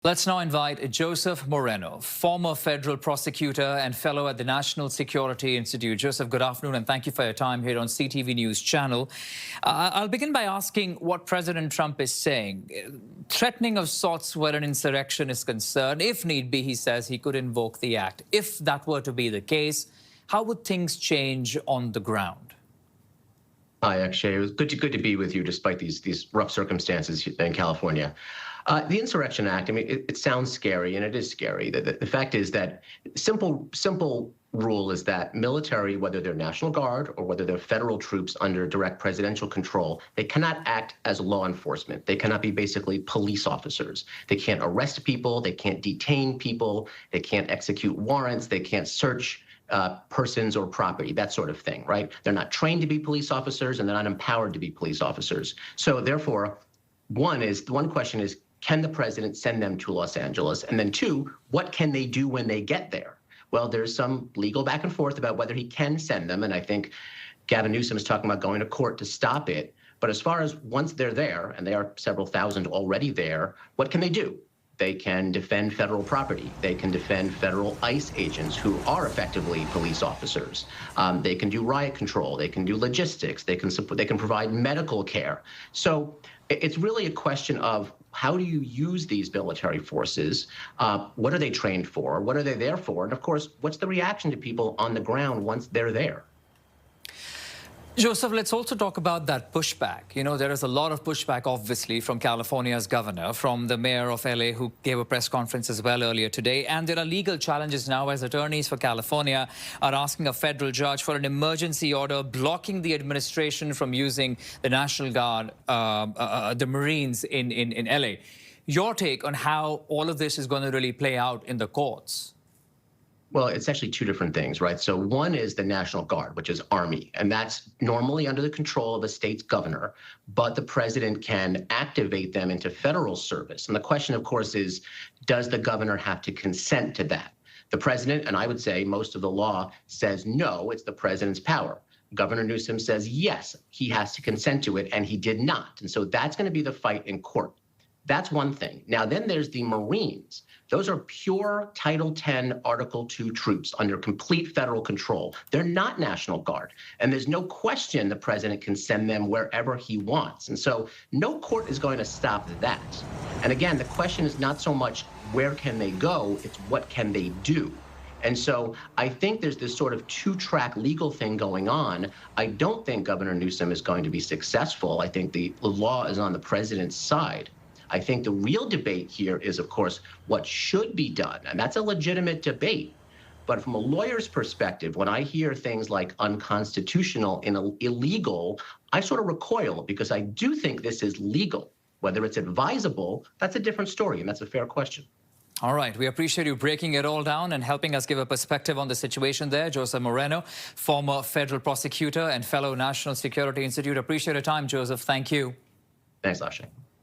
Let's now invite Joseph Moreno, former federal prosecutor and fellow at the National Security Institute. Joseph, good afternoon, and thank you for your time here on CTV News Channel. I'll begin by asking what President Trump is saying. Threatening of sorts where an insurrection is concerned. If need be, he says he could invoke the act. If that were to be the case, how would things change on the ground? Hi, Akshay. It was good to be with you despite these rough circumstances in California. The Insurrection Act, I mean, it sounds scary, and it is scary. The fact is that simple rule is that military, whether they're National Guard or whether they're federal troops under direct presidential control, they cannot act as law enforcement. They cannot be basically police officers. They can't arrest people. They can't detain people. They can't execute warrants. They can't search persons or property, that sort of thing, right? They're not trained to be police officers, and they're not empowered to be police officers. So therefore, one question is, can the president send them to Los Angeles? And then two, what can they do when they get there? Well, there's some legal back and forth about whether he can send them, and I think Gavin Newsom is talking about going to court to stop it. But as far as once they're there, and they are several thousand already there, what can they do? They can defend federal property. They can defend federal ICE agents who are effectively police officers. They can do riot control. They can do logistics. They can provide medical care. So it's really a question of how do you use these military forces? What are they trained for? What are they there for? And of course, what's the reaction to people on the ground once they're there? Joseph, let's also talk about that pushback. You know, there is a lot of pushback, obviously, from California's governor, from the mayor of LA, who gave a press conference as well earlier today. And there are legal challenges now as attorneys for California are asking a federal judge for an emergency order blocking the administration from using the National Guard, the Marines in LA. Your take on how all of this is going to really play out in the courts? Well, it's actually two different things, right? So one is the National Guard, which is Army, and that's normally under the control of the state's governor, but the president can activate them into federal service. And the question, of course, is, does the governor have to consent to that? The president, and I would say most of the law, says no, it's the president's power. Governor Newsom says yes, he has to consent to it, and he did not. And so that's going to be the fight in court. That's one thing. Now, then there's the Marines. Those are pure Title X, Article II troops under complete federal control. They're not National Guard. And there's no question the president can send them wherever he wants. And so no court is going to stop that. And again, the question is not so much where can they go, it's what can they do. And so I think there's this sort of two-track legal thing going on. I don't think Governor Newsom is going to be successful. I think the law is on the president's side. I think the real debate here is, of course, what should be done. And that's a legitimate debate. But from a lawyer's perspective, when I hear things like unconstitutional and illegal, I sort of recoil because I do think this is legal. Whether it's advisable, that's a different story, and that's a fair question. All right. We appreciate you breaking it all down and helping us give a perspective on the situation there. Joseph Moreno, former federal prosecutor and fellow National Security Institute. Appreciate your time, Joseph. Thank you. Thanks, Akshay.